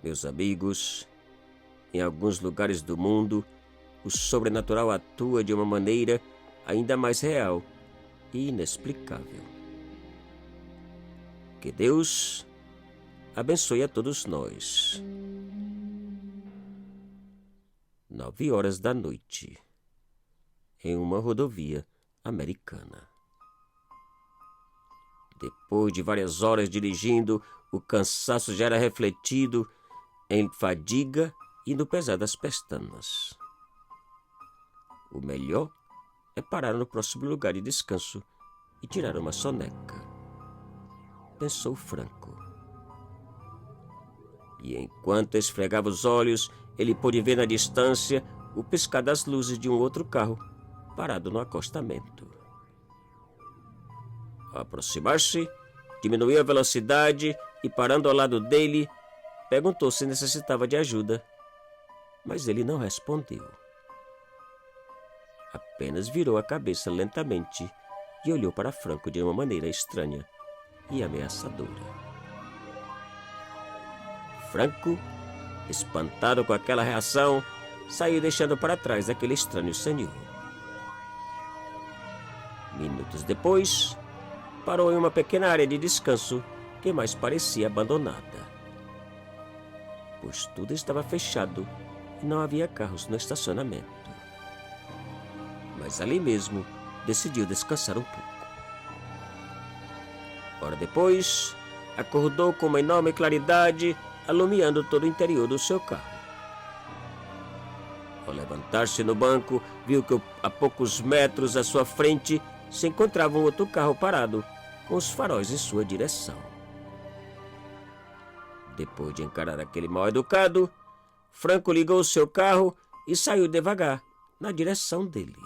Meus amigos, em alguns lugares do mundo, o sobrenatural atua de uma maneira ainda mais real e inexplicável. Que Deus abençoe a todos nós. 9 horas da noite, em uma rodovia americana. Depois de várias horas dirigindo, o cansaço já era refletido em fadiga e no pesar das pestanas. O melhor é parar no próximo lugar de descanso e tirar uma soneca, pensou Franco. E enquanto esfregava os olhos, ele pôde ver na distância o piscar das luzes de um outro carro parado no acostamento. Ao aproximar-se, diminuiu a velocidade e, parando ao lado dele, perguntou se necessitava de ajuda, mas ele não respondeu. Apenas virou a cabeça lentamente e olhou para Franco de uma maneira estranha e ameaçadora. Franco, espantado com aquela reação, saiu deixando para trás aquele estranho senhor. Minutos depois, parou em uma pequena área de descanso que mais parecia abandonada, pois tudo estava fechado e não havia carros no estacionamento. Mas ali mesmo decidiu descansar um pouco. Hora depois, acordou com uma enorme claridade, alumiando todo o interior do seu carro. Ao levantar-se no banco, viu que a poucos metros à sua frente se encontrava um outro carro parado, com os faróis em sua direção. Depois de encarar aquele mal-educado, Franco ligou seu carro e saiu devagar na direção dele.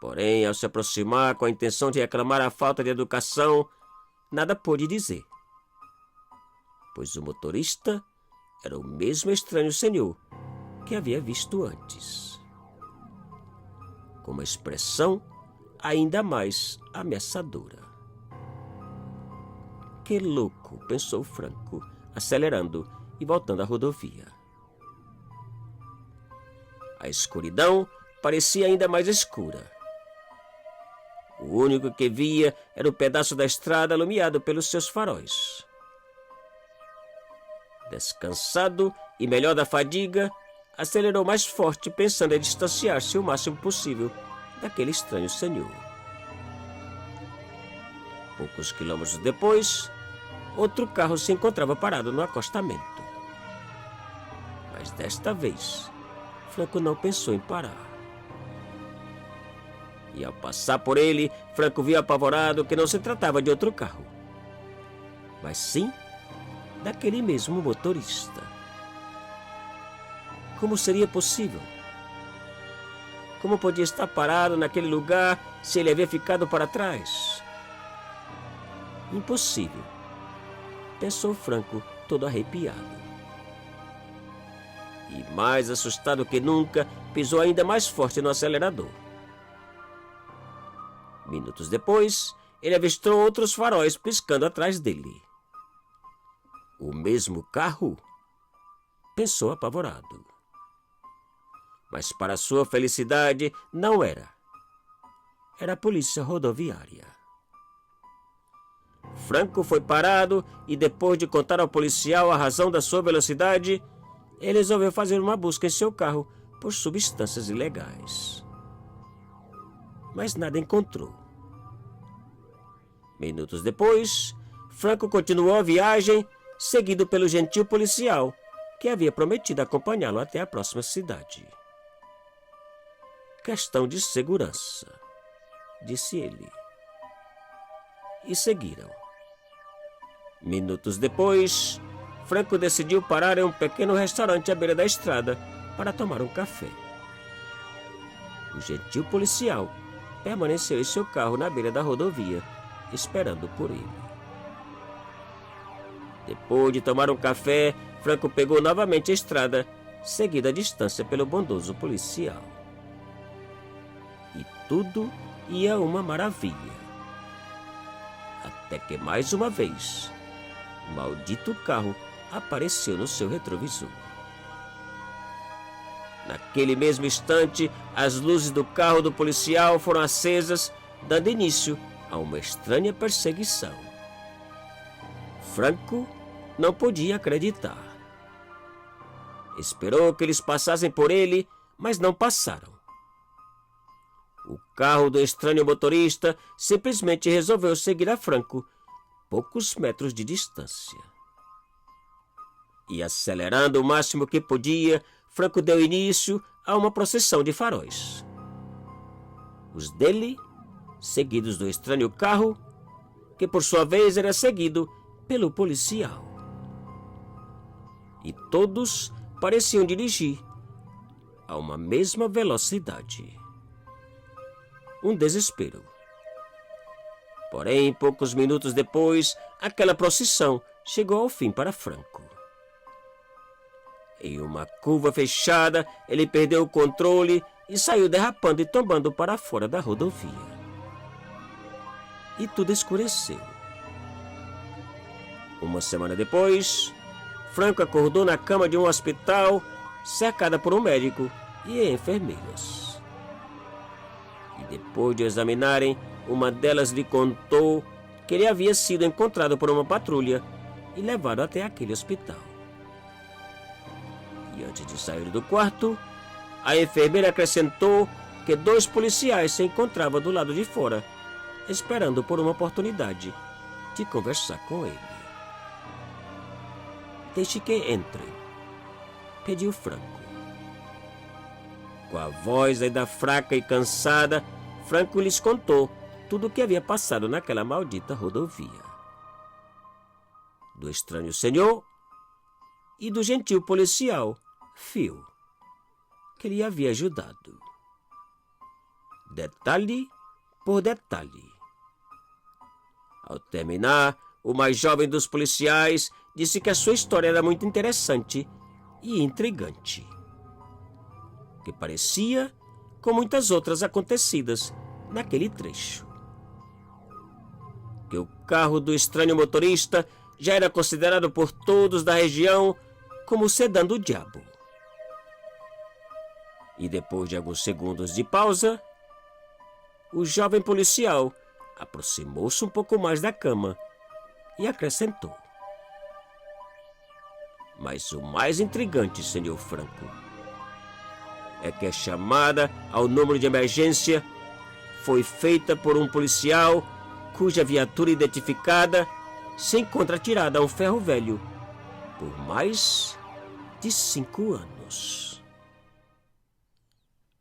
Porém, ao se aproximar com a intenção de reclamar a falta de educação, nada pôde dizer, pois o motorista era o mesmo estranho senhor que havia visto antes, com uma expressão ainda mais ameaçadora. Que louco, pensou Franco, acelerando e voltando à rodovia. A escuridão parecia ainda mais escura. O único que via era o pedaço da estrada alumiado pelos seus faróis. Descansado e melhor da fadiga, acelerou mais forte, pensando em distanciar-se o máximo possível daquele estranho senhor. Poucos quilômetros depois, outro carro se encontrava parado no acostamento. Mas desta vez, Franco não pensou em parar. E ao passar por ele, Franco viu apavorado que não se tratava de outro carro, mas sim daquele mesmo motorista. Como seria possível? Como podia estar parado naquele lugar se ele havia ficado para trás? Impossível, pensou Franco, todo arrepiado. E mais assustado que nunca, pisou ainda mais forte no acelerador. Minutos depois, ele avistou outros faróis piscando atrás dele. O mesmo carro? Pensou apavorado. Mas para sua felicidade, não era. Era a polícia rodoviária. Franco foi parado e, depois de contar ao policial a razão da sua velocidade, ele resolveu fazer uma busca em seu carro por substâncias ilegais. Mas nada encontrou. Minutos depois, Franco continuou a viagem, seguido pelo gentil policial, que havia prometido acompanhá-lo até a próxima cidade. Questão de segurança, disse ele. E seguiram. Minutos depois, Franco decidiu parar em um pequeno restaurante à beira da estrada para tomar um café. O gentil policial permaneceu em seu carro na beira da rodovia, esperando por ele. Depois de tomar um café, Franco pegou novamente a estrada, seguido à distância pelo bondoso policial. E tudo ia uma maravilha. Até que mais uma vez, o maldito carro apareceu no seu retrovisor. Naquele mesmo instante, as luzes do carro do policial foram acesas, dando início a uma estranha perseguição. Franco não podia acreditar. Esperou que eles passassem por ele, mas não passaram. O carro do estranho motorista simplesmente resolveu seguir a Franco, poucos metros de distância. E acelerando o máximo que podia, Franco deu início a uma procissão de faróis. Os dele, seguidos do estranho carro, que por sua vez era seguido pelo policial. E todos pareciam dirigir a uma mesma velocidade. Um desespero. Porém, poucos minutos depois, aquela procissão chegou ao fim para Franco. Em uma curva fechada, ele perdeu o controle e saiu derrapando e tombando para fora da rodovia. E tudo escureceu. Uma semana depois, Franco acordou na cama de um hospital, cercada por um médico e enfermeiras. E depois de examinarem, uma delas lhe contou que ele havia sido encontrado por uma patrulha e levado até aquele hospital. E antes de sair do quarto, a enfermeira acrescentou que 2 policiais se encontravam do lado de fora, esperando por uma oportunidade de conversar com ele. "Deixe que entre", pediu Franco. Com a voz ainda fraca e cansada, Franco lhes contou tudo o que havia passado naquela maldita rodovia. Do estranho senhor e do gentil policial, Phil, que lhe havia ajudado. Detalhe por detalhe. Ao terminar, o mais jovem dos policiais disse que a sua história era muito interessante e intrigante, que parecia com muitas outras acontecidas naquele trecho. Que o carro do estranho motorista já era considerado por todos da região como o sedã do diabo. E depois de alguns segundos de pausa, o jovem policial aproximou-se um pouco mais da cama e acrescentou: "Mas o mais intrigante, senhor Franco, é que a chamada ao número de emergência foi feita por um policial cuja viatura identificada se encontra atirada a um ferro velho por mais de 5 anos.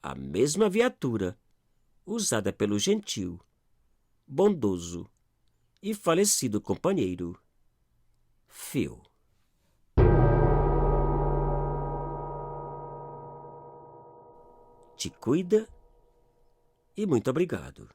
A mesma viatura usada pelo gentil, bondoso e falecido companheiro Phil." Te cuida e muito obrigado.